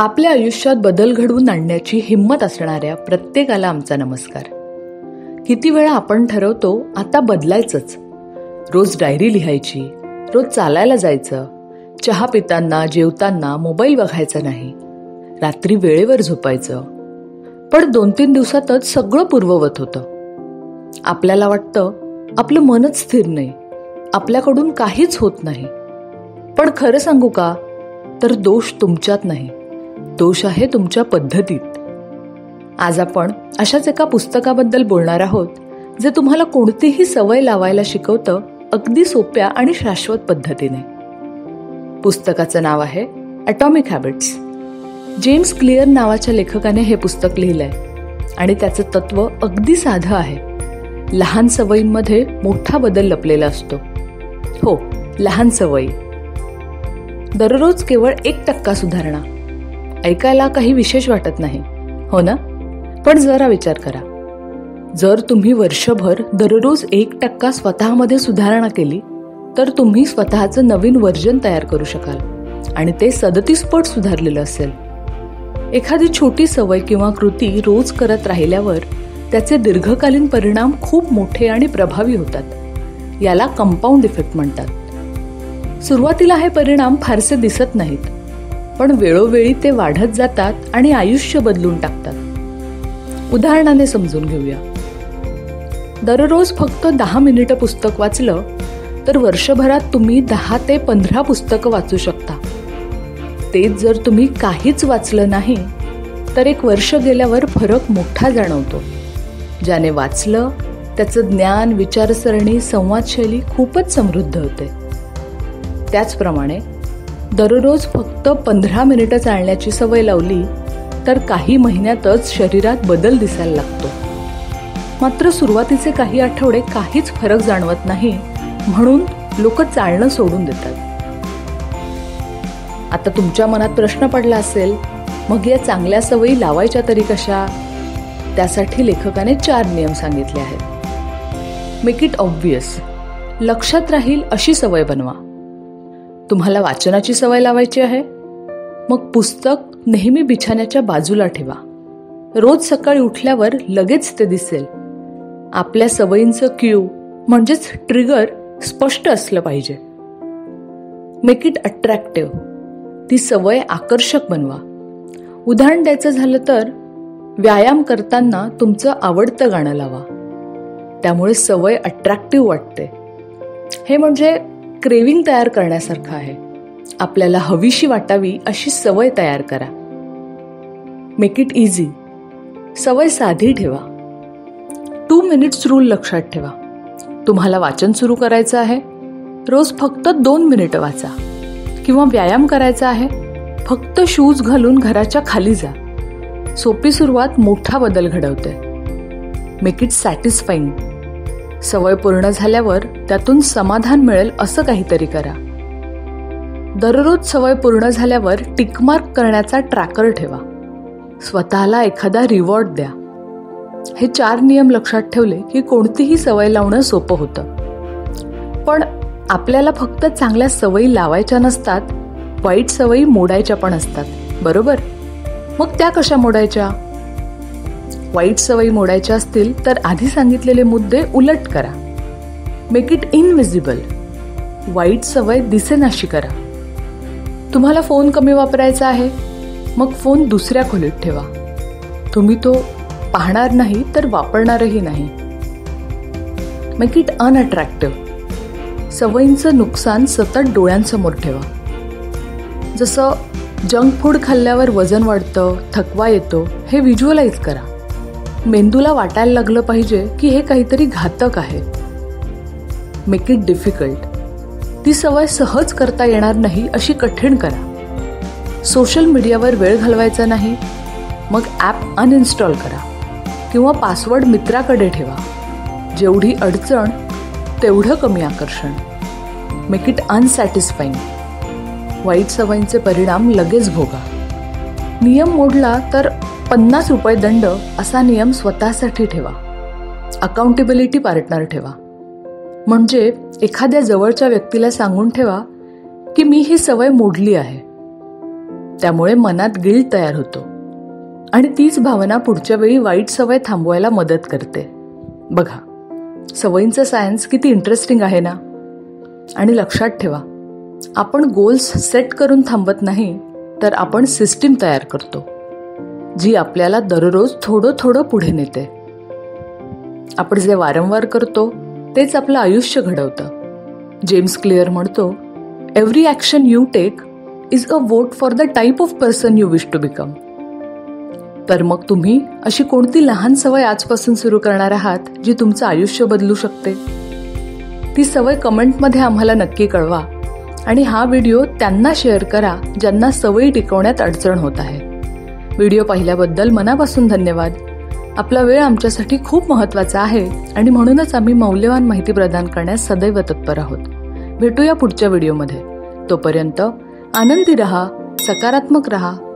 आपल्या आयुष्यात बदल घडवून आणण्याची हिंमत असणाऱ्या प्रत्येकाला आमचा नमस्कार. किती वेळा आपण ठरवतो आता बदलायचंच. रोज डायरी लिहायची, रोज चालायला जायचं, चहा पिताना जेवताना मोबाईल बघायचा नाही, रात्री वेळेवर झोपायचं. पण 2-3 दिवसातच सगळं पूर्ववत होतं. आपल्याला वाटतं आपलं मनच स्थिर नाही, आपल्याकडून काहीच होत नाही. पण खरं सांगू का, तर दोष तुमच्यात नाही, दोष आहे तुमच्या पद्धतीत. आज आपण अशाच एका पुस्तकाबद्दल बोलणार आहोत, जे तुम्हाला कोणतीही सवय लावायला शिकवतं, अगदी सोप्या आणि शाश्वत पद्धतीने. पुस्तकाचं नाव आहे ॲटॉमिक हॅबिट्स. जेम्स क्लिअर नावाच्या लेखकाने हे पुस्तक लिहिलंय आणि त्याचं तत्व अगदी साधं आहे. लहान सवयींमध्ये मोठा बदल लपलेला असतो. हो, लहान सवयी. दररोज केवळ 1% सुधारणा. ऐकायला काही विशेष वाटत नाही, हो ना? पण जरा विचार करा, जर तुम्ही वर्षभर दररोज 1% स्वतःमध्ये सुधारणा केली, तर तुम्ही स्वतःचं नवीन व्हर्जन तयार करू शकाल आणि ते 37 पट सुधारलेलं असेल. एखादी छोटी सवय किंवा कृती रोज करत राहिल्यावर त्याचे दीर्घकालीन परिणाम खूप मोठे आणि प्रभावी होतात. याला कंपाऊंड इफेक्ट म्हणतात. सुरुवातीला हे परिणाम फारसे दिसत नाहीत, पण वेळोवेळी ते वाढत जातात आणि आयुष्य बदलून टाकतात. उदाहरणाने समजून घेऊया. दररोज फक्त 10 मिनिटं पुस्तक वाचलं तर वर्षभरात तुम्ही 10 ते 15 पुस्तकं वाचू शकता. तेच जर तुम्ही काहीच वाचलं नाही, तर 1 वर्ष गेल्यावर फरक मोठा जाणवतो. ज्याने वाचलं त्याचं ज्ञान, विचारसरणी, संवादशैली खूपच समृद्ध होते. त्याचप्रमाणे दररोज फक्त 15 मिनिटं चालण्याची सवय लावली तर काही महिन्यातच शरीरात बदल दिसायला लागतो. मात्र सुरुवातीचे काही आठवडे काहीच फरक जाणवत नाही, म्हणून लोक चालणं सोडून देतात. आता तुमच्या मनात प्रश्न पडला असेल, मग या चांगल्या सवयी लावायच्या तरी कशा? त्यासाठी लेखकाने 4 नियम सांगितले आहेत. Make it obvious. लक्षात राहील अशी सवय बनवा. तुम्हाला वाचनाची सवय लावायची आहे, मग पुस्तक नेहमी बिछाण्याच्या बाजूला ठेवा. रोज सकाळी उठल्यावर लगेच ते दिसेल. आपल्या सवयींचं क्यू म्हणजेच ट्रिगर स्पष्ट असलं पाहिजे. Make it attractive. ती सवय आकर्षक बनवा. उदाहरण द्यायचं झालं तर व्यायाम करताना तुमचं आवडतं गाणं लावा. त्यामुळे सवय अट्रॅक्टिव्ह वाटते. हे म्हणजे क्रेविंग तयार करण्यासारखं आहे. आपल्याला हवीशी वाटावी अशी सवय तयार करा. Make it easy. सवय साधी ठेवा. 2 मिनिट्स रूल लक्षात ठेवा. तुम्हाला वाचन सुरू करायचं आहे, रोज फक्त 2 मिनिटं वाचा. किंवा व्यायाम करायचा आहे, फक्त शूज घालून घराच्या खाली जा. सोपी सुरुवात मोठा बदल घडवते. Make it satisfying. सवय पूर्ण झाल्यावर त्यातून समाधान मिळेल असं काहीतरी करा. दररोज सवय पूर्ण झाल्यावर टिकमार्क करण्याचा ट्रॅकर ठेवा. स्वतःला एखादा रिवॉर्ड द्या. हे 4 नियम लक्षात ठेवले की कोणतीही सवय लावणं सोपं होतं. पण आपल्याला फक्त चांगल्या सवयी लावायच्या नसतात, वाईट सवयी मोडायच्या पण असतात, बरोबर? मग त्या कशा मोडायच्या? वाईट सवयी मोडायच्या असतील तर आधी सांगितलेले मुद्दे उलट करा. Make it invisible. वाईट सवय दिसेनाशी करा. तुम्हाला फोन कमी वापरायचा आहे, मग फोन दुसऱ्या खोलीत ठेवा. तुम्ही तो पाहणार नाही तर वापरणारही नाही. Make it अनअट्रॅक्टिव्ह. सवयींचं नुकसान सतत डोळ्यांसमोर ठेवा. जसं जंक फूड खाल्ल्यावर वजन वाढतं, थकवा येतो, हे व्हिज्युअलाइज करा. मेंदूला वाटायला लागलं पाहिजे की हे काहीतरी घातक आहे. Make it difficult. ती सवय सहज करता येणार नाही अशी कठीण करा. सोशल मीडियावर वेळ घालवायचा नाही, मग ॲप अनइन्स्टॉल करा किंवा पासवर्ड मित्राकडे ठेवा. जेवढी अडचण तेवढं कमी आकर्षण. Make it unsatisfying. वाईट सवयींचे परिणाम लगेच भोगा. नियम मोडला तर ₹50 दंड असा नियम स्वतःसाठी ठेवा. अकाउंटेबिलिटी पार्टनर ठेवा. म्हणजे एखाद्या जवळच्या व्यक्तीला सांगून ठेवा की मी ही सवय मोडली आहे. त्यामुळे मनात गिल्ट तयार होतो आणि तीच भावना पुढच्या वेळी वाईट सवय थांबवायला मदत करते. बघा, सवयींचं सायन्स किती इंटरेस्टिंग आहे ना. आणि लक्षात ठेवा, आपण गोल्स सेट करून थांबत नाही, तर आपण सिस्टीम तयार करतो जी आपल्याला दररोज थोडं थोडं पुढे नेते. आपण जे वारंवार करतो तेच आपलं आयुष्य घडवतं. जेम्स क्लिअर म्हणतो, every action you take is a vote for the type of person you wish to become. तर मग तुम्ही अशी कोणती लहान सवय आजपासून सुरू करणार आहात जी तुमचं आयुष्य बदलू शकते? ती सवय कमेंटमध्ये आम्हाला नक्की कळवा आणि हा व्हिडिओ त्यांना शेअर करा ज्यांना सवयी टिकवण्यात अडचण होत आहे. व्हिडिओ पाहिल्याबद्दल मनापासून धन्यवाद. आपला वेळ आमच्यासाठी खूप महत्त्वाचा आहे आणि म्हणूनच आम्ही मौल्यवान माहिती प्रदान करण्यास सदैव तत्पर आहोत. भेटूया पुढच्या व्हिडिओमध्ये. तोपर्यंत आनंदी रहा, सकारात्मक रहा